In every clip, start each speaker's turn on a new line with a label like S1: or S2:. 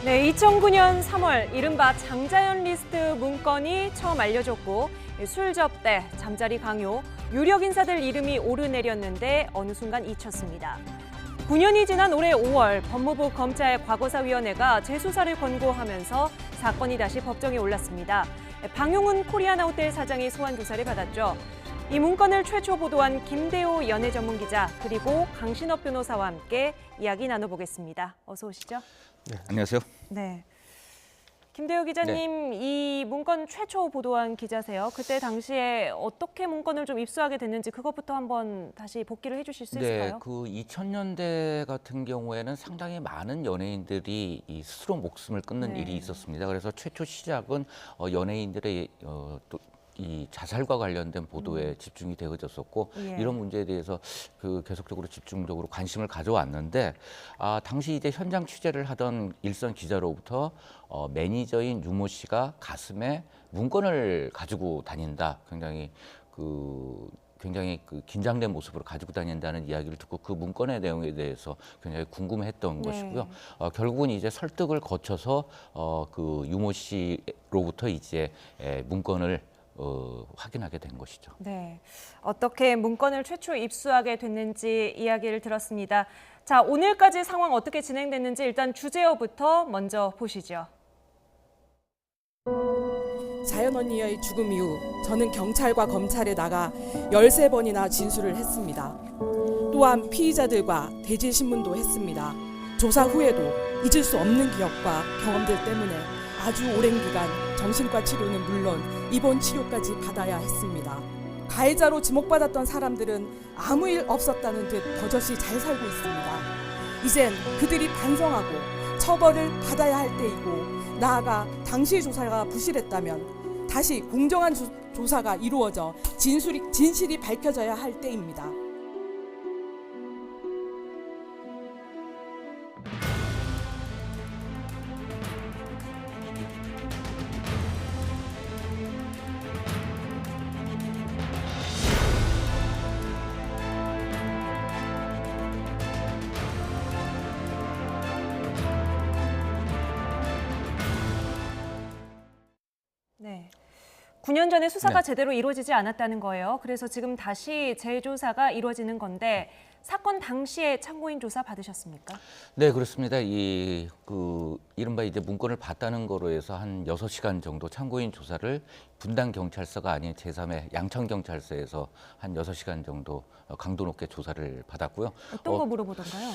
S1: 네, 2009년 3월 이른바 장자연 리스트 문건이 처음 알려졌고 술 접대, 잠자리 강요, 유력 인사들 이름이 오르내렸는데 어느 순간 잊혔습니다. 9년이 지난 올해 5월 법무부 검찰 과거사위원회가 재수사를 권고하면서 사건이 다시 법정에 올랐습니다. 방용훈 코리아나호텔 사장이 소환 조사를 받았죠. 이 문건을 최초 보도한 김대호 연예전문기자 그리고 강신업 변호사와 함께 이야기 나눠보겠습니다. 어서 오시죠.
S2: 네, 안녕하세요.
S1: 네, 김대호 기자님, 이 문건 최초 보도한 기자세요. 그때 당시에 어떻게 문건을 좀 입수하게 됐는지 그것부터 한번 다시 복기를 해주실 수 있을까요?
S2: 네, 그 2000년대 같은 경우에는 상당히 많은 연예인들이 이 스스로 목숨을 끊는 일이 있었습니다. 그래서 최초 시작은 연예인들의 이 자살과 관련된 보도에 집중이 되어졌었고 이런 문제에 대해서 계속적으로 집중적으로 관심을 가져왔는데 당시 이제 현장 취재를 하던 일선 기자로부터 매니저인 유모 씨가 가슴에 문건을 가지고 다닌다. 굉장히 긴장된 모습으로 가지고 다닌다는 이야기를 듣고 그 문건의 내용에 대해서 굉장히 궁금했던 것이고요. 결국은 이제 설득을 거쳐서 그 유모 씨로부터 이제 문건을 확인하게 된 것이죠.
S1: 네, 어떻게 문건을 최초 입수하게 됐는지 이야기를 들었습니다. 자, 오늘까지 상황 어떻게 진행됐는지 일단 주제어부터 먼저 보시죠.
S3: 자연 언니의 죽음 이후 저는 경찰과 검찰에 나가 13번이나 진술을 했습니다. 또한 피의자들과 대질신문도 했습니다. 조사 후에도 잊을 수 없는 기억과 경험들 때문에 아주 오랜 기간 정신과 치료는 물론 입원 치료까지 받아야 했습니다. 가해자로 지목받았던 사람들은 아무 일 없었다는 듯 버젓이 잘 살고 있습니다. 이젠 그들이 반성하고 처벌을 받아야 할 때이고 나아가 당시 조사가 부실했다면 다시 공정한 조사가 이루어져 진실이 밝혀져야 할 때입니다.
S1: 네, 9년 전에 수사가 제대로 이루어지지 않았다는 거예요. 그래서 지금 다시 재조사가 이루어지는 건데 사건 당시에 참고인 조사 받으셨습니까?
S2: 네, 그렇습니다. 이른바 이제 문건을 봤다는 거로 해서 한 6시간 정도 참고인 조사를 분당 경찰서가 아닌 제3의 양천 경찰서에서 한 6시간 정도 강도 높게 조사를 받았고요.
S1: 어떤 거 물어보던가요?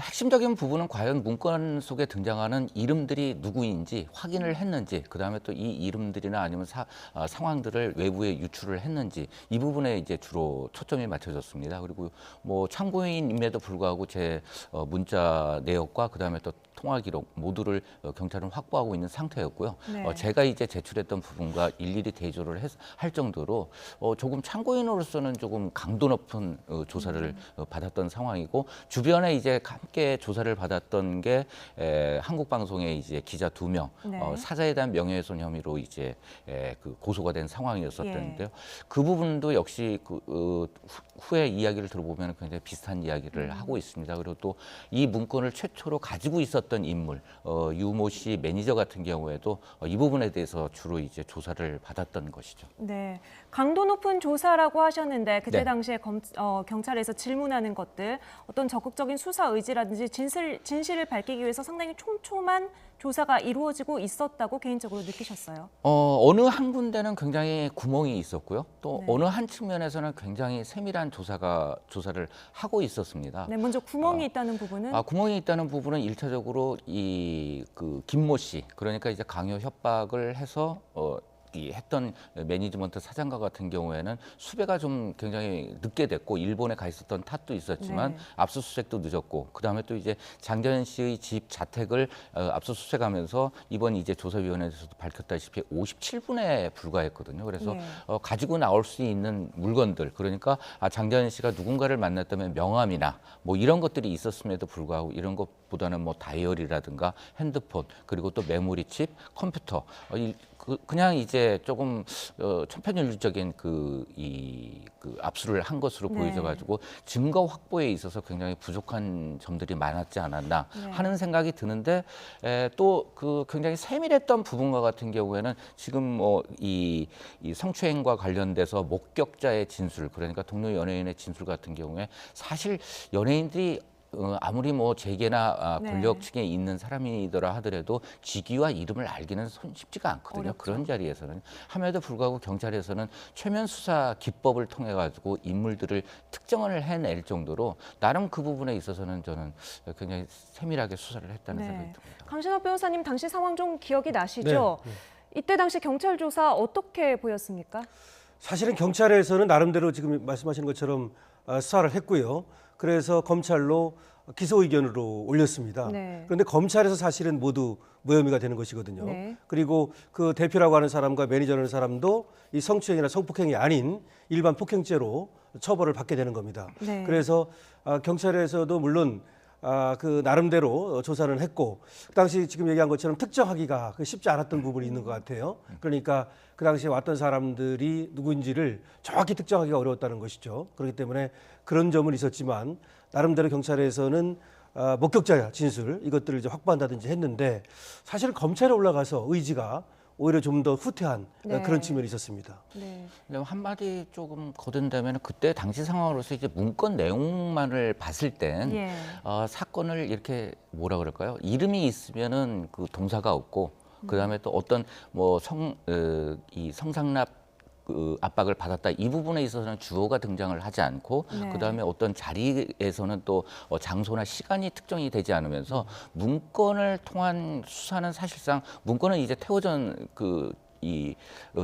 S2: 핵심적인 부분은 과연 문건 속에 등장하는 이름들이 누구인지 확인을 했는지, 그다음에 또 이 이름들이나 아니면 상황들을 외부에 유출을 했는지 이 부분에 이제 주로 초점이 맞춰졌습니다. 그리고 뭐 참고인임에도 불구하고 제 문자 내역과 그다음에 또 통화 기록 모두를 경찰은 확보하고 있는 상태였고요. 제가 이제 제출했던 부분과 일일이 대조를 할 정도로 조금 참고인으로서는 조금 강도 높은 조사를 받았던 상황이고 주변에 이제 함께 조사를 받았던 게 한국방송의 이제 기자 2명 사자에 대한 명예훼손 혐의로 이제 고소가 된 상황이었었는데요. 그 부분도 역시 후에 이야기를 들어보면 굉장히 비슷한 이야기를 하고 있습니다. 그리고 또 이 문건을 최초로 가지고 있었던 인물 유모 씨 매니저 같은 경우에도 이 부분에 대해서 주로 이제 조사를 받았던 것이죠.
S1: 네, 강도 높은 조사라고 하셨는데 그때 당시에 경찰에서 질문하는 것들 어떤 적극적인 수사 의지라든지 진실을 밝히기 위해서 상당히 촘촘한 조사가 이루어지고 있었다고 개인적으로 느끼셨어요?
S2: 어느 한 군데는 굉장히 구멍이 있었고요. 또 어느 한 측면에서는 굉장히 세밀한 조사를 하고 있었습니다.
S1: 네, 먼저 구멍이 있다는 부분은?
S2: 구멍이 있다는 부분은 일차적으로 김모 씨, 그러니까 이제 강요 협박을 해서 했던 매니지먼트 사장과 같은 경우에는 수배가 좀 굉장히 늦게 됐고 일본에 가 있었던 탓도 있었지만 압수수색도 늦었고 그다음에 또 이제 장자연 씨의 집 자택을 압수수색하면서 이번 이제 조사위원회에서도 밝혔다시피 57분에 불과했거든요. 그래서 가지고 나올 수 있는 물건들 그러니까 장자연 씨가 누군가를 만났다면 명함이나 뭐 이런 것들이 있었음에도 불구하고 이런 것보다는 뭐 다이어리라든가 핸드폰 그리고 또 메모리 칩, 컴퓨터 그냥 이제 조금 천편일률적인 그 압수를 한 것으로
S1: 네.
S2: 보여져가지고 증거 확보에 있어서 굉장히 부족한 점들이 많았지 않았나
S1: 네.
S2: 하는 생각이 드는데 또 그 굉장히 세밀했던 부분과 같은 경우에는 지금 뭐 이 성추행과 관련돼서 목격자의 진술, 그러니까 동료 연예인의 진술 같은 경우에 사실 연예인들이 아무리 뭐 재계나
S1: 네.
S2: 권력층에 있는 사람이더라 하더라도 직위와 이름을 알기는 쉽지가 않거든요.
S1: 어렵죠.
S2: 그런 자리에서는 함에도 불구하고 경찰에서는 최면 수사 기법을 통해 가지고 인물들을 특정을 해낼 정도로 나름 그 부분에 있어서는 저는 굉장히 세밀하게 수사를 했다는
S1: 네.
S2: 생각이 듭니다.
S1: 강신업 변호사님 당시 상황 좀 기억이 나시죠?
S4: 네.
S1: 이때 당시 경찰 조사 어떻게 보였습니까?
S4: 사실은 경찰에서는 나름대로 지금 말씀하신 것처럼 수사를 했고요. 그래서 검찰로 기소 의견으로 올렸습니다.
S1: 네.
S4: 그런데 검찰에서 사실은 모두 무혐의가 되는 것이거든요.
S1: 네.
S4: 그리고 그 대표라고 하는 사람과 매니저라는 사람도 이 성추행이나 성폭행이 아닌 일반 폭행죄로 처벌을 받게 되는 겁니다.
S1: 네.
S4: 그래서 경찰에서도 물론 그 나름대로 조사는 했고 그 당시 지금 얘기한 것처럼 특정하기가 쉽지 않았던 부분이 있는 것 같아요. 그러니까 그 당시에 왔던 사람들이 누구인지를 정확히 특정하기가 어려웠다는 것이죠. 그렇기 때문에 그런 점은 있었지만 나름대로 경찰에서는 목격자 진술 이것들을 이제 확보한다든지 했는데 사실 검찰에 올라가서 의지가 오히려 좀 더 후퇴한
S1: 네.
S4: 그런 측면이 있었습니다.
S1: 네.
S2: 근데 한마디 조금 거둔다면 그때 당시 상황으로서 이제 문건 내용만을 봤을 땐
S1: 예.
S2: 사건을 이렇게 뭐라 그럴까요? 이름이 있으면은 그 동사가 없고 그다음에 또 어떤 뭐 이 성상납 그 압박을 받았다 이 부분에 있어서는 주어가 등장을 하지 않고
S1: 네.
S2: 그다음에 어떤 자리에서는 또 장소나 시간이 특정이 되지 않으면서 문건을 통한 수사는 사실상 문건은 이제 태워전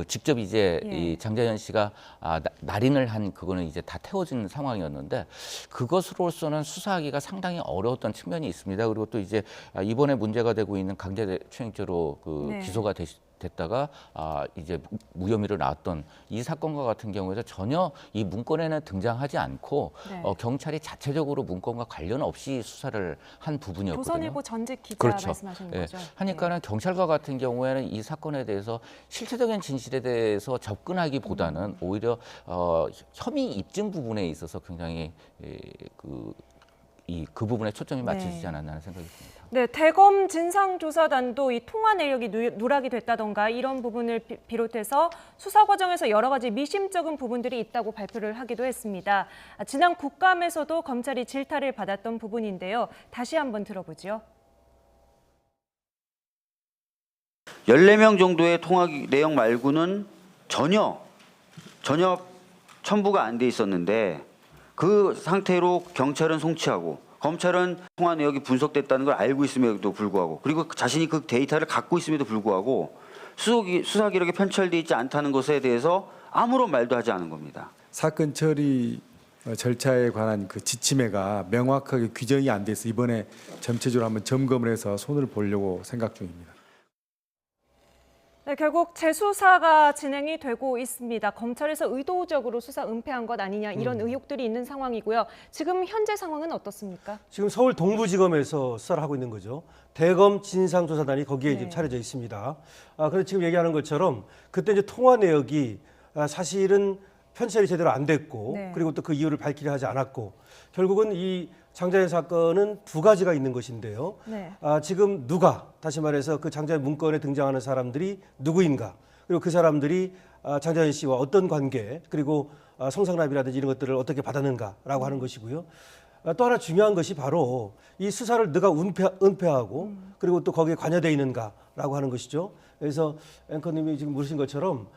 S2: 직접 이제
S1: 예.
S2: 이 장자연 씨가 날인을 한 그거는 이제 다 태워진 상황이었는데 그것으로서는 수사하기가 상당히 어려웠던 측면이 있습니다. 그리고 또 이제 이번에 문제가 되고 있는 강제추행죄로
S1: 네.
S2: 기소가 됐다가 이제 무혐의로 나왔던 이 사건과 같은 경우에도 전혀 이 문건에는 등장하지 않고
S1: 네.
S2: 경찰이 자체적으로 문건과 관련 없이 수사를 한 부분이었거든요.
S1: 조선일보 전직 기자
S2: 그렇죠.
S1: 말씀하시는
S2: 예.
S1: 거죠?
S2: 하니까는 경찰과 같은 경우에는 이 사건에 대해서 실체적인 진실에 대해서 접근하기보다는 오히려 혐의 입증 부분에 있어서 굉장히 그 부분에 초점이 맞춰지지
S1: 네.
S2: 않았나 하는 생각이 듭니다.
S1: 네, 대검 진상조사단도 이 통화 내역이 누락이 됐다던가 이런 부분을 비롯해서 수사 과정에서 여러 가지 미심쩍은 부분들이 있다고 발표를 하기도 했습니다. 지난 국감에서도 검찰이 질타를 받았던 부분인데요. 다시 한번 들어보죠.
S5: 14명 정도의 통화 내용 말고는 전혀 첨부가 안 돼 있었는데 그 상태로 경찰은 송치하고 검찰은 통화 내역이 분석됐다는 걸 알고 있음에도 불구하고 그리고 자신이 그 데이터를 갖고 있음에도 불구하고 수사 기록에 편철돼 있지 않다는 것에 대해서 아무런 말도 하지 않은 겁니다.
S6: 사건 처리 절차에 관한 그 지침에가 명확하게 규정이 안 돼 있어 이번에 전체적으로 한번 점검을 해서 손을 보려고 생각 중입니다.
S1: 네, 결국 재수사가 진행이 되고 있습니다. 검찰에서 의도적으로 수사 은폐한 것 아니냐 이런 의혹들이 있는 상황이고요. 지금 현재 상황은 어떻습니까?
S4: 지금 서울 동부지검에서 수사를 하고 있는 거죠. 대검 진상조사단이 거기에
S1: 네.
S4: 지금 차려져 있습니다. 그런데 지금 얘기하는 것처럼 그때 이제 통화 내역이 사실은 편찬이 제대로 안 됐고
S1: 네.
S4: 그리고 또 그 이유를 밝히려 하지 않았고 결국은 이 장자연 사건은 두 가지가 있는 것인데요.
S1: 네.
S4: 지금 누가 다시 말해서 그 장자연 문건에 등장하는 사람들이 누구인가 그리고 그 사람들이 장자연 씨와 어떤 관계 그리고 성상납이라든지 이런 것들을 어떻게 받았는가라고 하는 것이고요. 또 하나 중요한 것이 바로 이 수사를 누가 은폐하고 그리고 또 거기에 관여되어 있는가라고 하는 것이죠. 그래서 앵커님이 지금 물으신 것처럼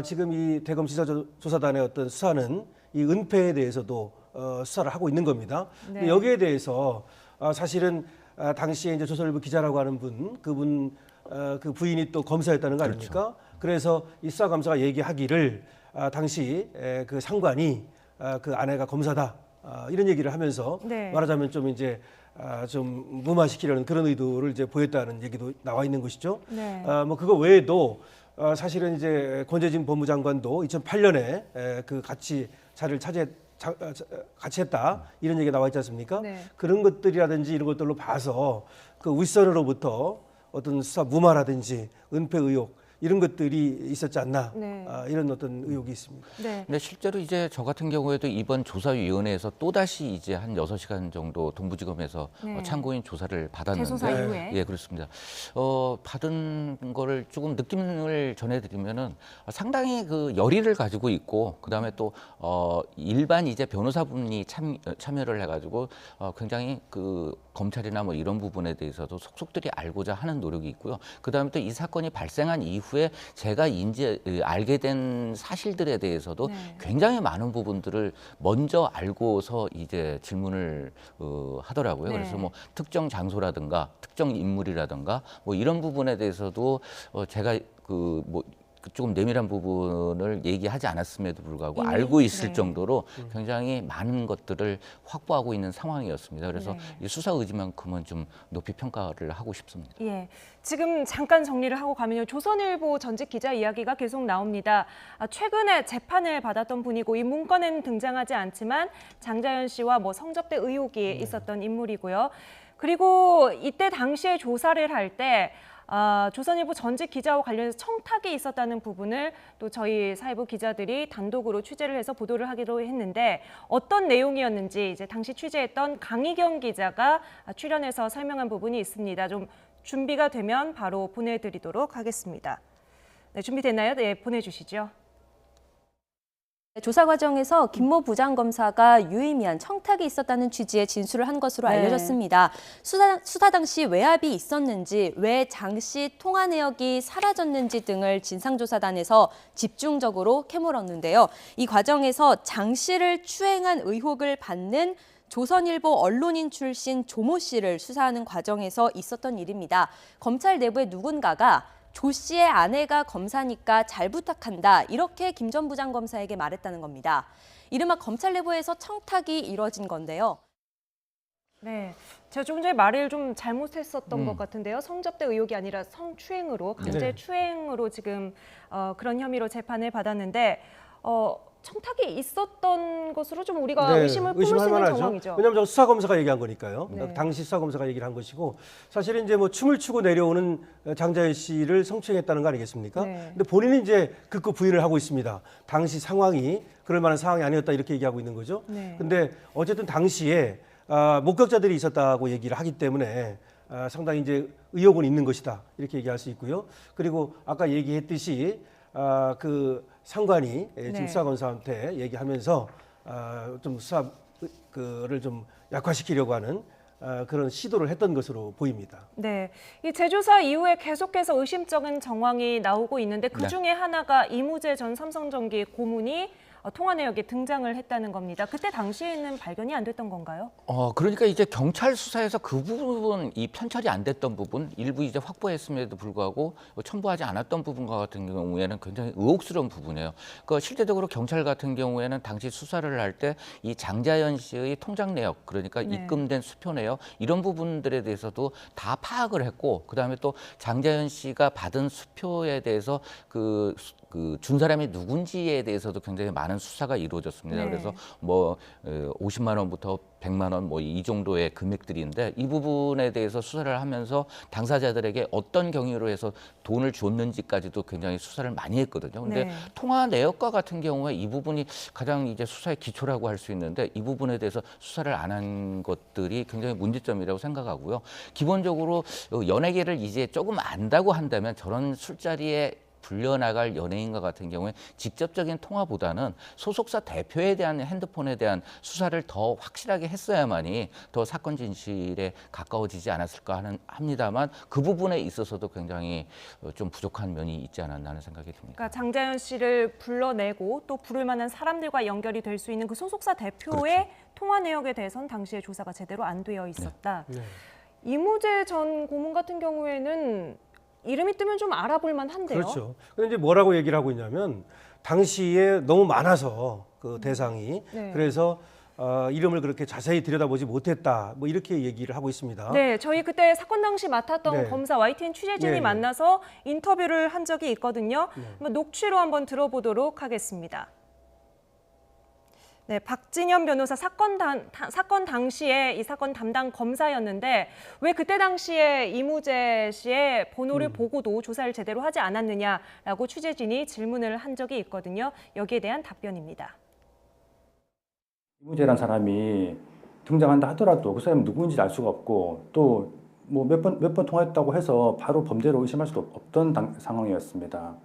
S4: 지금 이 대검 진상조사단의 어떤 수사는 이 은폐에 대해서도 수사를 하고 있는 겁니다.
S1: 네.
S4: 근데 여기에 대해서 사실은 당시에 이제 조선일보 기자라고 하는 그분 그 부인이 또 검사였다는 거 아닙니까? 그래서 이 수사감사가 얘기하기를 당시 그 상관이 그 아내가 검사다 이런 얘기를 하면서
S1: 네.
S4: 말하자면 좀 이제 좀 무마시키려는 그런 의도를 이제 보였다는 얘기도 나와 있는 것이죠.
S1: 네.
S4: 뭐 그거 외에도 사실은 이제 권재진 법무장관도 2008년에 그 같이 자리를 같이 했다 이런 얘기가 나와 있지 않습니까?
S1: 네.
S4: 그런 것들이라든지 이런 것들로 봐서 그 윗선으로부터 어떤 수사 무마라든지 은폐 의혹 이런 것들이 있었지 않나
S1: 네.
S4: 이런 어떤 의혹이 있습니다.
S1: 네.
S2: 근데 실제로 이제 저 같은 경우에도 이번 조사위원회에서 또다시 이제 한 6시간 정도 동부지검에서
S1: 네.
S2: 참고인 조사를 받았는데
S1: 재조사 이후에.
S2: 예, 그렇습니다. 받은 거를 조금 느낌을 전해드리면은 상당히 그 열의를 가지고 있고 그다음에 또 일반 이제 변호사분이 참여를 해가지고 굉장히 그 검찰이나 뭐 이런 부분에 대해서도 속속들이 알고자 하는 노력이 있고요. 그다음에 또 이 사건이 발생한 이후에 제가 알게 된 사실들에 대해서도
S1: 네.
S2: 굉장히 많은 부분들을 먼저 알고서 이제 질문을 하더라고요.
S1: 네.
S2: 그래서 뭐 특정 장소라든가 특정 인물이라든가 뭐 이런 부분에 대해서도 제가 조금 내밀한 부분을 얘기하지 않았음에도 불구하고
S1: 이미?
S2: 알고 있을
S1: 네.
S2: 정도로 굉장히 많은 것들을 확보하고 있는 상황이었습니다. 그래서
S1: 네.
S2: 이 수사 의지만큼은 좀 높이 평가를 하고 싶습니다.
S1: 예, 지금 잠깐 정리를 하고 가면요. 조선일보 전직 기자 이야기가 계속 나옵니다. 최근에 재판을 받았던 분이고 이 문건에는 등장하지 않지만 장자연 씨와 뭐 성접대 의혹이 있었던 인물이고요. 그리고 이때 당시에 조사를 할 때 조선일보 전직 기자와 관련해서 청탁이 있었다는 부분을 또 저희 사회부 기자들이 단독으로 취재를 해서 보도를 하기로 했는데 어떤 내용이었는지 이제 당시 취재했던 강희경 기자가 출연해서 설명한 부분이 있습니다. 좀 준비가 되면 바로 보내드리도록 하겠습니다. 네, 준비됐나요? 네, 보내주시죠.
S7: 조사 과정에서 김모 부장검사가 유의미한 청탁이 있었다는 취지의 진술을 한 것으로
S1: 네.
S7: 알려졌습니다. 수사 당시 외압이 있었는지, 왜 장 씨 통화 내역이 사라졌는지 등을 진상조사단에서 집중적으로 캐물었는데요. 이 과정에서 장 씨를 추행한 의혹을 받는 조선일보 언론인 출신 조모 씨를 수사하는 과정에서 있었던 일입니다. 검찰 내부의 누군가가 조 씨의 아내가 검사니까 잘 부탁한다, 이렇게 김 전 부장검사에게 말했다는 겁니다. 이른바 검찰 내부에서 청탁이 이뤄진 건데요.
S1: 네, 제가 조금 전에 말을 좀 잘못했었던 것 같은데요. 성접대 의혹이 아니라 성추행으로, 강제
S4: 네.
S1: 추행으로 지금 그런 혐의로 재판을 받았는데 청탁이 있었던 것으로 좀 우리가 의심을 품을 수
S4: 의심할
S1: 있는
S4: 만하죠.
S1: 정황이죠.
S4: 왜냐하면 저 수사검사가 얘기한 거니까요.
S1: 네.
S4: 당시 수사검사가 얘기를 한 것이고 사실은 이제 뭐 춤을 추고 내려오는 장자연 씨를 성추행했다는 거 아니겠습니까?
S1: 네.
S4: 근데 본인은 이제 극구 부인을 하고 있습니다. 당시 상황이 그럴 만한 상황이 아니었다 이렇게 얘기하고 있는 거죠.
S1: 네.
S4: 근데 어쨌든 당시에 목격자들이 있었다고 얘기를 하기 때문에 상당히 이제 의혹은 있는 것이다 이렇게 얘기할 수 있고요. 그리고 아까 얘기했듯이 그 상관이
S1: 네.
S4: 지금 수사검사한테 얘기하면서 좀 수사를 좀 약화시키려고 하는 그런 시도를 했던 것으로 보입니다.
S1: 네, 이 재조사 이후에 계속해서 의심적인 정황이 나오고 있는데 그 중에 하나가 이무재 전 삼성전기 고문이 통화 내역에 등장을 했다는 겁니다. 그때 당시에는 발견이 안 됐던 건가요?
S2: 그러니까 이제 경찰 수사에서 그 부분, 이 편찰이 안 됐던 부분, 일부 이제 확보했음에도 불구하고 첨부하지 않았던 부분과 같은 경우에는 굉장히 의혹스러운 부분이에요. 그 실제적으로 경찰 같은 경우에는 당시 수사를 할 때 이 장자연 씨의 통장 내역, 그러니까
S1: 네.
S2: 입금된 수표 내역 이런 부분들에 대해서도 다 파악을 했고, 그 다음에 또 장자연 씨가 받은 수표에 대해서 준 사람이 누군지에 대해서도 굉장히 많은 수사가 이루어졌습니다.
S1: 네.
S2: 그래서 뭐 50만 원부터 100만 원 뭐 이 정도의 금액들인데 이 부분에 대해서 수사를 하면서 당사자들에게 어떤 경위로 해서 돈을 줬는지까지도 굉장히 수사를 많이 했거든요. 근데
S1: 네.
S2: 통화 내역과 같은 경우에 이 부분이 가장 이제 수사의 기초라고 할 수 있는데 이 부분에 대해서 수사를 안 한 것들이 굉장히 문제점이라고 생각하고요. 기본적으로 연예계를 이제 조금 안다고 한다면 저런 술자리에 불려나갈 연예인과 같은 경우에 직접적인 통화보다는 소속사 대표에 대한 핸드폰에 대한 수사를 더 확실하게 했어야만이 더 사건 진실에 가까워지지 않았을까 합니다만 그 부분에 있어서도 굉장히 좀 부족한 면이 있지 않았나 하는 생각이 듭니다.
S1: 그러니까 장자연 씨를 불러내고 또 부를 만한 사람들과 연결이 될 수 있는 그 소속사 대표의 통화 내역에 대해서는 당시에 조사가 제대로 안 되어 있었다.
S4: 네.
S1: 이무재 전 고문 같은 경우에는 이름이 뜨면 좀 알아볼 만한데요.
S4: 그렇죠. 근데 이제 뭐라고 얘기를 하고 있냐면 당시에 너무 많아서 그 대상이
S1: 네.
S4: 그래서 이름을 그렇게 자세히 들여다보지 못했다. 뭐 이렇게 얘기를 하고 있습니다.
S1: 네, 저희 그때 사건 당시 맡았던
S4: 네.
S1: 검사 YTN 취재진이
S4: 네, 네.
S1: 만나서 인터뷰를 한 적이 있거든요.
S4: 네.
S1: 한번 녹취로 한번 들어보도록 하겠습니다. 네, 박진현 변호사 사건 당시에 이 사건 담당 검사였는데 왜 그때 당시에 이무재 씨의 번호를 보고도 조사를 제대로 하지 않았느냐라고 취재진이 질문을 한 적이 있거든요. 여기에 대한 답변입니다.
S8: 이무재란 사람이 등장한다 하더라도 그 사람이 누구인지 알 수가 없고 또 뭐 몇 번 통화했다고 해서 바로 범죄로 의심할 수도 없던 상황이었습니다.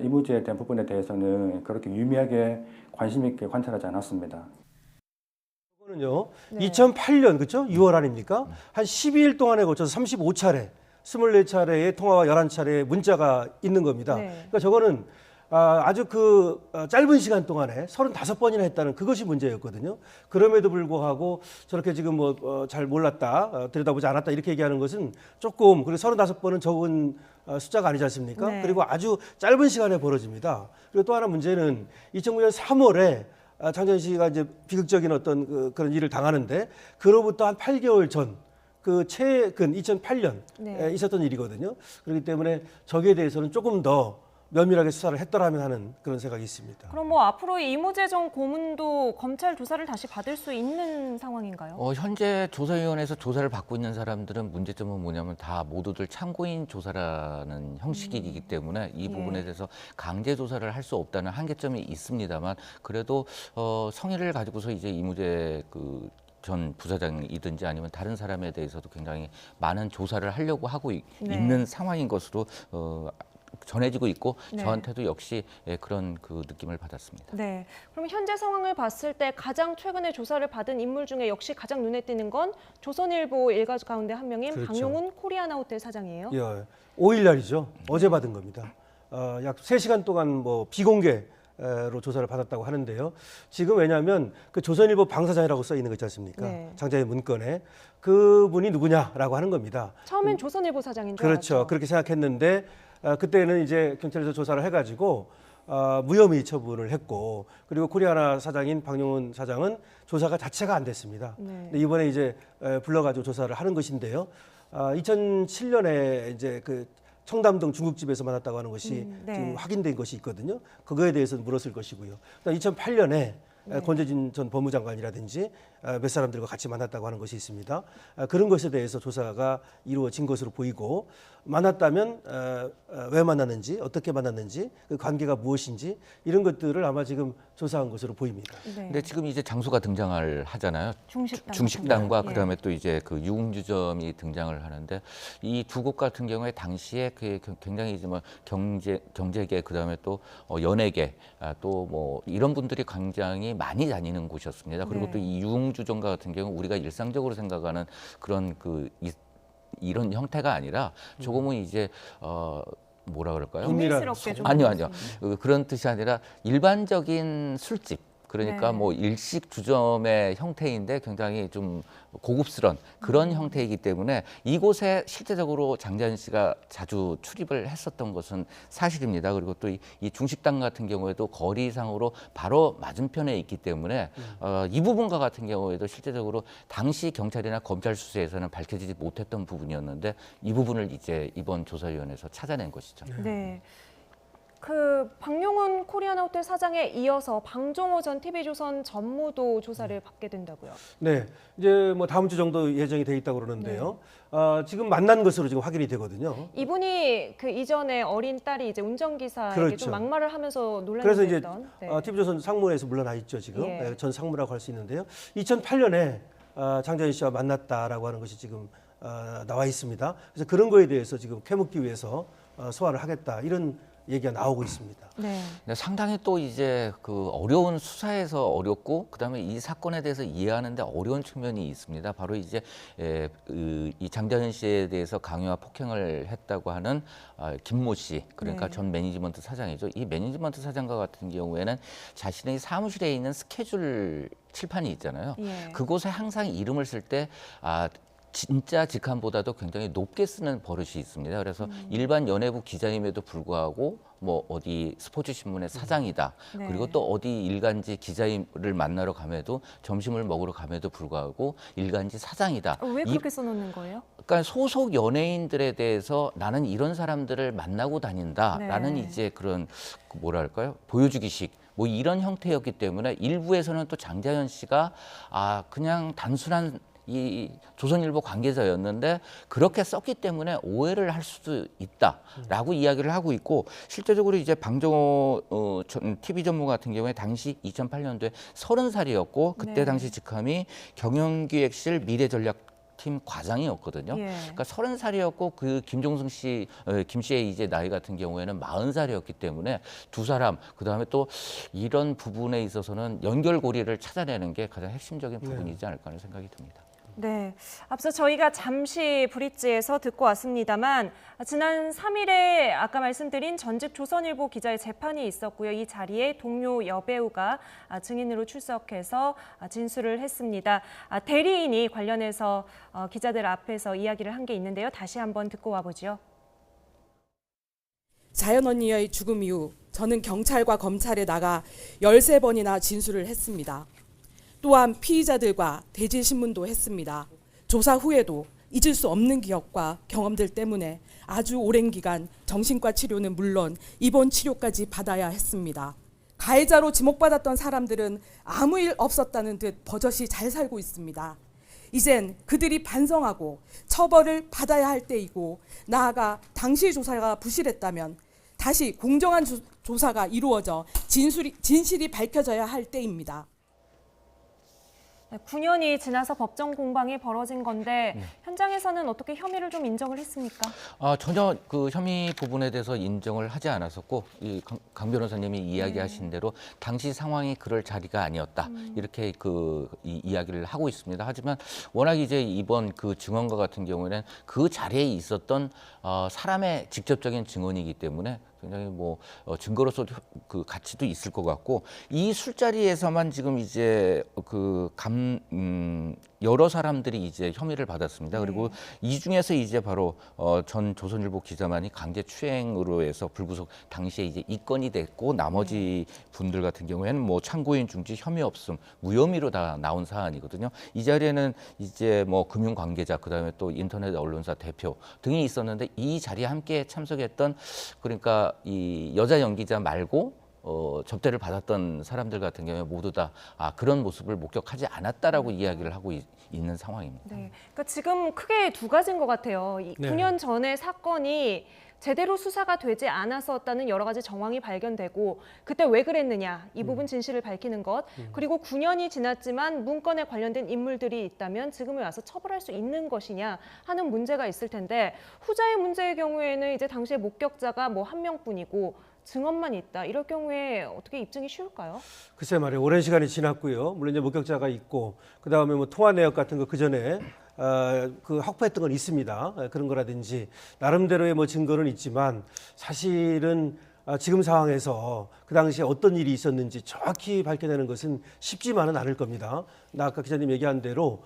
S8: 이무재에 대한 부분에 대해서는 그렇게 유의미하게 관심 있게 관찰하지 않았습니다.
S4: 이거는요.
S1: 네.
S4: 2008년 그렇죠? 6월 아닙니까? 한 12일 동안에 걸쳐서 35차례, 24차례의 통화와 11차례의 문자가 있는 겁니다.
S1: 네.
S4: 그러니까 저거는 아주 짧은 시간 동안에 35번이나 했다는 그것이 문제였거든요. 그럼에도 불구하고 저렇게 지금 잘 몰랐다, 들여다보지 않았다 이렇게 얘기하는 것은 조금, 그리고 35번은 적은 숫자가 아니지 않습니까?
S1: 네.
S4: 그리고 아주 짧은 시간에 벌어집니다. 그리고 또 하나 문제는 2009년 3월에 장재현 씨가 이제 비극적인 어떤 그런 일을 당하는데 그로부터 한 8개월 전 최근 2008년
S1: 네.
S4: 있었던 일이거든요. 그렇기 때문에 저기에 대해서는 조금 더 면밀하게 수사를 했더라면 하는 그런 생각이 있습니다.
S1: 그럼 뭐 앞으로 이무재 전 고문도 검찰 조사를 다시 받을 수 있는 상황인가요?
S2: 현재 조사위원회에서 조사를 받고 있는 사람들은 문제점은 뭐냐면 다 모두들 참고인 조사라는 형식이기 때문에 이 부분에 대해서 강제 조사를 할 수 없다는 한계점이 있습니다만 그래도 성의를 가지고서 이제 이무재 전 부사장이든지 아니면 다른 사람에 대해서도 굉장히 많은 조사를 하려고 하고 있는 상황인 것으로 전해지고 있고
S1: 네.
S2: 저한테도 역시 그런 느낌을 받았습니다.
S1: 네. 그럼 현재 상황을 봤을 때 가장 최근에 조사를 받은 인물 중에 역시 가장 눈에 띄는 건 조선일보 일가 가운데 한 명인
S4: 그렇죠.
S1: 박용훈 코리아나 호텔 사장이에요.
S4: 예, 5일 날이죠. 어제 받은 겁니다. 약 3시간 동안 비공개로 조사를 받았다고 하는데요. 지금 왜냐하면 그 조선일보 방사장이라고 써 있는 거 있지 않습니까?
S1: 네.
S4: 장자의 문건에 그분이 누구냐라고 하는 겁니다.
S1: 처음엔 조선일보 사장인 줄
S4: 그렇죠.
S1: 알았죠.
S4: 그렇게 생각했는데 그때는 이제 경찰에서 조사를 해가지고 무혐의 처분을 했고 그리고 코리아나 사장인 박용훈 사장은 조사가 자체가 안 됐습니다.
S1: 네.
S4: 근데 이번에 이제 불러가지고 조사를 하는 것인데요. 2007년에 이제 청담동 중국집에서 만났다고 하는 것이
S1: 네.
S4: 지금 확인된 것이 있거든요. 그거에 대해서 물었을 것이고요. 2008년에 권재진 전 법무장관이라든지 몇 사람들과 같이 만났다고 하는 것이 있습니다. 그런 것에 대해서 조사가 이루어진 것으로 보이고 만났다면 왜 만났는지 어떻게 만났는지 그 관계가 무엇인지 이런 것들을 아마 지금 조사한 것으로 보입니다.
S1: 네.
S2: 근데 지금 이제 장소가 등장을 하잖아요.
S1: 중식당.
S2: 중식당과
S1: 같은 거.
S2: 그다음에 또 이제 유흥주점이 등장을 하는데 이 두 곳 같은 경우에 당시에 굉장히 이제 경제계 그다음에 또 연예계 또 이런 분들이 굉장히 많이 다니는 곳이었습니다. 그리고
S1: 네.
S2: 또 이 유흥주점과 같은 경우 우리가 일상적으로 생각하는 그런 이런 형태가 아니라 조금은 이제 뭐라 그럴까요?
S1: 은밀스럽게 좀
S2: 아니요.
S1: 보였습니다.
S2: 그런 뜻이 아니라 일반적인 술집 그러니까
S1: 네.
S2: 일식 주점의 형태인데 굉장히 좀 고급스러운 그런 형태이기 때문에 이곳에 실제적으로 장자연 씨가 자주 출입을 했었던 것은 사실입니다. 그리고 또 이 중식당 같은 경우에도 거리상으로 바로 맞은편에 있기 때문에 이 부분과 같은 경우에도 실제적으로 당시 경찰이나 검찰 수사에서는 밝혀지지 못했던 부분이었는데 이 부분을 이제 이번 조사위원회에서 찾아낸 것이죠.
S1: 네. 박용훈 코리아나 호텔 사장에 이어서 방종호 전 TV조선 전무도 조사를 받게 된다고요.
S4: 네, 이제 다음 주 정도 예정이 돼 있다고 그러는데요. 지금 만난 것으로 지금 확인이 되거든요.
S1: 이분이 이전에 어린 딸이 이제 운전기사에게
S4: 그렇죠.
S1: 좀 막말을 하면서 논란이
S4: 그래서 이제
S1: 됐던. 네.
S4: TV조선 상무에서 물러나 있죠 지금.
S1: 예.
S4: 전 상무라고 할 수 있는데요. 2008년에 장자연 씨와 만났다라고 하는 것이 지금 나와 있습니다. 그래서 그런 거에 대해서 지금 캐묻기 위해서 소환을 하겠다 이런 얘기가 나오고 있습니다.
S1: 네.
S2: 근데 상당히 또 이제 어려운 수사에서 어렵고 그다음에 이 사건에 대해서 이해하는데 어려운 측면이 있습니다. 바로 이제 이 장자연 씨에 대해서 강요와 폭행을 했다고 하는 김모 씨 그러니까
S1: 네.
S2: 전 매니지먼트 사장이죠. 이 매니지먼트 사장과 같은 경우에는 자신의 사무실에 있는 스케줄 칠판이 있잖아요.
S1: 예.
S2: 그곳에 항상 이름을 쓸 때 진짜 직함보다도 굉장히 높게 쓰는 버릇이 있습니다. 그래서 일반 연예부 기자임에도 불구하고 어디 스포츠 신문의 사장이다.
S1: 네.
S2: 그리고 또 어디 일간지 기자를 만나러 감에도 점심을 먹으러 감에도 불구하고 일간지 사장이다.
S1: 왜 그렇게 써놓는 거예요?
S2: 그러니까 소속 연예인들에 대해서 나는 이런 사람들을 만나고 다닌다라는
S1: 네.
S2: 이제 그런 뭐랄까요? 보여주기식 뭐 이런 형태였기 때문에 일부에서는 또 장자연 씨가 그냥 단순한 이 조선일보 관계자였는데 그렇게 썼기 때문에 오해를 할 수도 있다라고 이야기를 하고 있고, 실제적으로 이제 방정호 TV 전문 같은 경우에 당시 2008년도에 30살이었고 그때
S1: 네.
S2: 당시 직함이 경영기획실 미래전략팀 과장이었거든요.
S1: 예.
S2: 그러니까 30살이었고 그 김종승 씨, 김 씨의 이제 나이 같은 경우에는 40살이었기 때문에 두 사람, 그다음에 또 이런 부분에 있어서는 연결고리를 찾아내는 게 가장 핵심적인 부분이지 않을까 하는 생각이 듭니다.
S1: 네, 앞서 저희가 잠시 브릿지에서 듣고 왔습니다만 지난 3일에 아까 말씀드린 전직 조선일보 기자의 재판이 있었고요. 이 자리에 동료 여배우가 증인으로 출석해서 진술을 했습니다. 대리인이 관련해서 기자들 앞에서 이야기를 한 게 있는데요. 다시 한번 듣고 와보죠.
S3: 자연 언니의 죽음 이후 저는 경찰과 검찰에 나가 13번이나 진술을 했습니다. 또한 피의자들과 대질신문도 했습니다. 조사 후에도 잊을 수 없는 기억과 경험들 때문에 아주 오랜 기간 정신과 치료는 물론 입원 치료까지 받아야 했습니다. 가해자로 지목받았던 사람들은 아무 일 없었다는 듯 버젓이 잘 살고 있습니다. 이젠 그들이 반성하고 처벌을 받아야 할 때이고, 나아가 당시 조사가 부실했다면 다시 공정한 조사가 이루어져 진실이 밝혀져야 할 때입니다.
S1: 9년이 지나서 법정 공방이 벌어진 건데 현장에서는 어떻게 혐의를 좀 인정을 했습니까?
S2: 전혀 그 혐의 부분에 대해서 인정을 하지 않았었고, 이 강 변호사님이 이야기하신 대로 당시 상황이 그럴 자리가 아니었다, 이렇게 이 이야기를 하고 있습니다. 하지만 워낙 이제 이번 그 증언과 같은 경우에는 그 자리에 있었던 사람의 직접적인 증언이기 때문에 굉장히 뭐 증거로서 그 가치도 있을 것 같고, 이 술자리에서만 지금 이제 여러 사람들이 이제 혐의를 받았습니다. 그리고 이 중에서 이제 바로 전 조선일보 기자만이 강제 추행으로 해서 불구속 당시에 이제 입건이 됐고, 나머지 분들 같은 경우에는 뭐 참고인 중지, 혐의 없음, 무혐의로 다 나온 사안이거든요. 이 자리에는 이제 뭐 금융 관계자, 그다음에 또 인터넷 언론사 대표 등이 있었는데, 이 자리에 함께 참석했던, 그러니까 이 여자 연기자 말고 접대를 받았던 사람들 같은 경우에 모두 다 그런 모습을 목격하지 않았다라고 이야기를 하고 있는 상황입니다.
S1: 네, 그러니까 지금 크게 두 가지인 것 같아요. 9년 전에 사건이 제대로 수사가 되지 않았었다는 여러 가지 정황이 발견되고, 그때 왜 그랬느냐, 이 부분 진실을 밝히는 것, 그리고 9년이 지났지만 문건에 관련된 인물들이 있다면 지금에 와서 처벌할 수 있는 것이냐 하는 문제가 있을 텐데, 후자의 문제의 경우에는 이제 당시에 목격자가 뭐 한 명뿐이고 증언만 있다, 이럴 경우에 어떻게 입증이 쉬울까요?
S4: 글쎄 말이에요. 오랜 시간이 지났고요. 물론 이제 목격자가 있고, 그 다음에 뭐 통화 내역 같은 거 그 전에 그 확보했던 건 있습니다. 그런 거라든지 나름대로의 뭐 증거는 있지만, 사실은 지금 상황에서 그 당시에 어떤 일이 있었는지 정확히 밝혀내는 것은 쉽지만은 않을 겁니다. 아까 기자님 얘기한 대로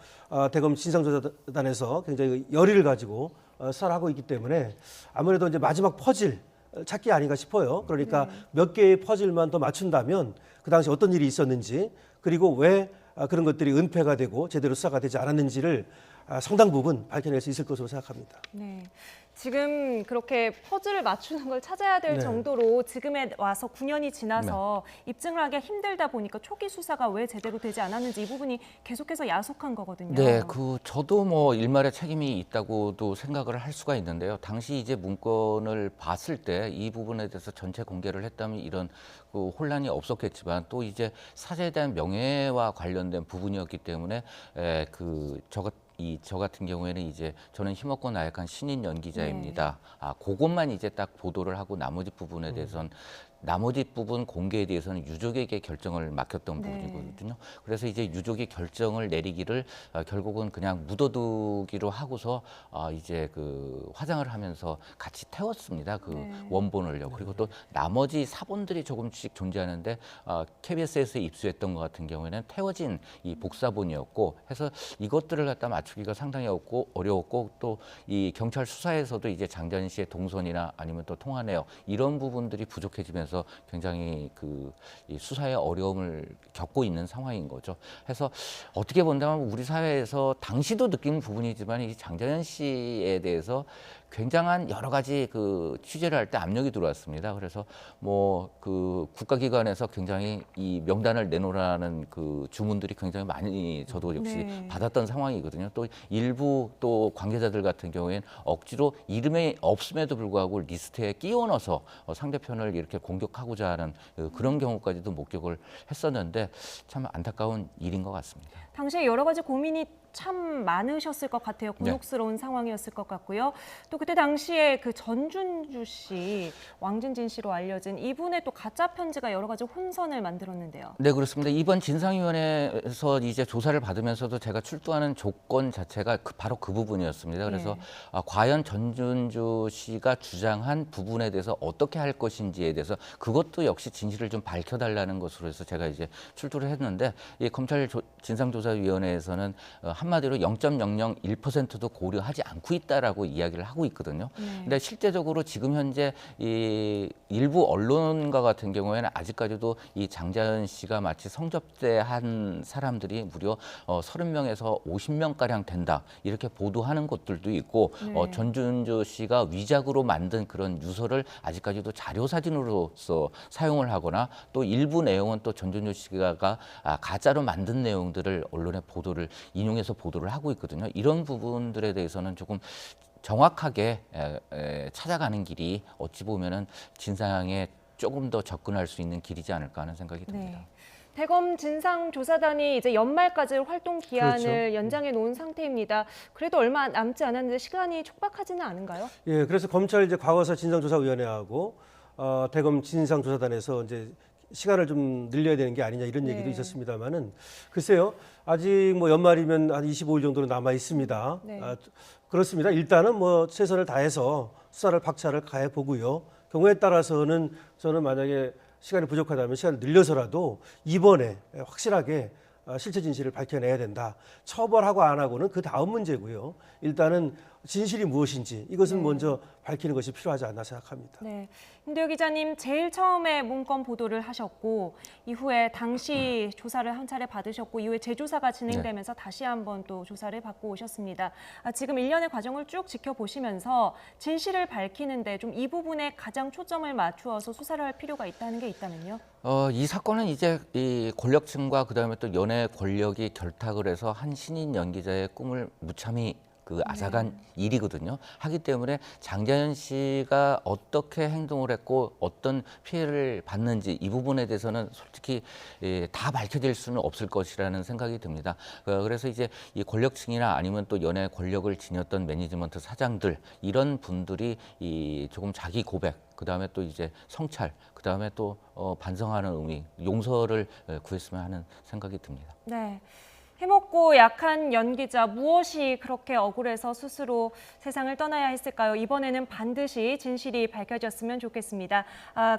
S4: 대검 진상조사단에서 굉장히 열의를 가지고 수사를 하고 있기 때문에 아무래도 이제 마지막 퍼즐 찾기 아닌가 싶어요. 그러니까 몇 개의 퍼즐만 더 맞춘다면 그 당시 어떤 일이 있었는지, 그리고 왜 그런 것들이 은폐가 되고 제대로 수사가 되지 않았는지를 상당 부분 밝혀낼 수 있을 것으로 생각합니다.
S1: 네, 지금 그렇게 퍼즐을 맞추는 걸 찾아야 될
S4: 네.
S1: 정도로 지금에 와서 9년이 지나서 입증을 하기가 힘들다 보니까 초기 수사가 왜 제대로 되지 않았는지, 이 부분이 계속해서 야속한 거거든요.
S2: 네, 저도 뭐 일말의 책임이 있다고도 생각을 할 수가 있는데요. 당시 이제 문건을 봤을 때 이 부분에 대해서 전체 공개를 했다면 이런 혼란이 없었겠지만, 또 이제 사제에 대한 명예와 관련된 부분이었기 때문에 저 같은 경우에는 이제 저는 힘없고 나약한 신인 연기자입니다. 그것만 이제 딱 보도를 하고 나머지 부분에 대해서는 나머지 부분 공개에 대해서는 유족에게 결정을 맡겼던 부분이거든요. 그래서 이제 유족이 결정을 내리기를 결국은 그냥 묻어두기로 하고서 이제 화장을 하면서 같이 태웠습니다. 원본을요. 그리고 또 나머지 사본들이 조금씩 존재하는데 KBS에서 입수했던 것 같은 경우에는 태워진 이 복사본이었고, 해서 이것들을 갖다 맞추기가 상당히 어려웠고, 또 이 경찰 수사에서도 이제 장자연 씨의 동선이나 아니면 또 통화 내역, 이런 부분들이 부족해지면서 굉장히 이 수사에 어려움을 겪고 있는 상황인 거죠. 해서 어떻게 본다면 우리 사회에서 당시도 느끼는 부분이지만 이 장자연 씨에 대해서 굉장한 여러 가지 그 취재를 할 때 압력이 들어왔습니다. 그래서 뭐 그 국가기관에서 굉장히 이 명단을 내놓으라는 그 주문들이 굉장히 많이 저도 역시
S1: 네.
S2: 받았던 상황이거든요. 또 일부 또 관계자들 같은 경우에는 억지로 이름이 없음에도 불구하고 리스트에 끼워 넣어서 상대편을 이렇게 공격하고자 하는 그런 경우까지도 목격을 했었는데 참 안타까운 일인 것 같습니다.
S1: 당시에 여러 가지 고민이 참 많으셨을 것 같아요.
S2: 네.
S1: 곤혹스러운 상황이었을 것 같고요. 또 그때 당시에 그 전준주 씨, 왕진진 씨로 알려진 이분의 또 가짜 편지가 여러 가지 혼선을 만들었는데요.
S2: 네, 그렇습니다. 이번 진상위원회에서 이제 조사를 받으면서도 제가 출두하는 조건 자체가 바로 그 부분이었습니다. 그래서
S1: 네.
S2: 과연 전준주 씨가 주장한 부분에 대해서 어떻게 할 것인지에 대해서 그것도 역시 진실을 좀 밝혀달라는 것으로 해서 제가 이제 출두를 했는데 이 검찰 진상조사위원회에서는 한마디로 0.001%도 고려하지 않고 있다라고 이야기를 하고 있거든요. 근데 실제적으로 지금 현재 이 일부 언론과 같은 경우에는 아직까지도 이 장자연 씨가 마치 성접대한 사람들이 무려 30명에서 50명 가량 된다 이렇게 보도하는 것들도 있고 전준주 씨가 위작으로 만든 그런 유서를 아직까지도 자료 사진으로서 사용을 하거나 또 일부 내용은 또 전준주 씨가 가짜로 만든 내용들을 언론에 보도를 인용해서 보도를 하고 있거든요. 이런 부분들에 대해서는 조금 정확하게 찾아가는 길이 어찌 보면은 진상에 조금 더 접근할 수 있는 길이지 않을까 하는 생각이 듭니다.
S1: 네. 대검 진상조사단이 이제 연말까지 활동 기한을
S4: 그렇죠.
S1: 연장해 놓은 상태입니다. 그래도 얼마 남지 않았는데 시간이 촉박하지는 않은가요?
S4: 예, 그래서 검찰 이제 과거사 진상조사위원회하고 대검 진상조사단에서 이제 시간을 좀 늘려야 되는 게 아니냐 이런 얘기도
S1: 네.
S4: 있었습니다만은 글쎄요 아직 뭐 연말이면 한 25일 정도는 남아 있습니다.
S1: 네.
S4: 그렇습니다. 일단은 뭐 최선을 다해서 수사를 박차를 가해 보고요. 경우에 따라서는 저는 만약에 시간이 부족하다면 시간을 늘려서라도 이번에 확실하게 실체 진실을 밝혀내야 된다. 처벌하고 안 하고는 그 다음 문제고요. 일단은 진실이 무엇인지 이것은 먼저 밝히는 것이 필요하지 않나 생각합니다.
S1: 네, 김대호 기자님 제일 처음에 문건 보도를 하셨고 이후에 당시 조사를 한 차례 받으셨고 이후에 재조사가 진행되면서 다시 한번 또 조사를 받고 오셨습니다. 지금 일련의 과정을 쭉 지켜보시면서 진실을 밝히는데 좀 이 부분에 가장 초점을 맞추어서 수사를 할 필요가 있다는 게 있다면요?
S2: 이 사건은 이제 이 권력층과 그다음에 또 연예 권력이 결탁을 해서 한 신인 연기자의 꿈을 무참히 그 앗아간 일이거든요. 하기 때문에 장자연 씨가 어떻게 행동을 했고 어떤 피해를 받는지 이 부분에 대해서는 솔직히 다 밝혀질 수는 없을 것이라는 생각이 듭니다. 그래서 이제 이 권력층이나 아니면 또 연예 권력을 지녔던 매니지먼트 사장들 이런 분들이 이 조금 자기 고백 그다음에 또 이제 성찰 그다음에 또 반성하는 의미 용서를 구했으면 하는 생각이 듭니다.
S1: 네. 해먹고 약한 연기자 무엇이 그렇게 억울해서 스스로 세상을 떠나야 했을까요? 이번에는 반드시 진실이 밝혀졌으면 좋겠습니다.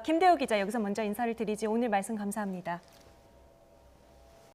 S1: 김대호 기자 여기서 먼저 인사를 드리지 오늘 말씀 감사합니다.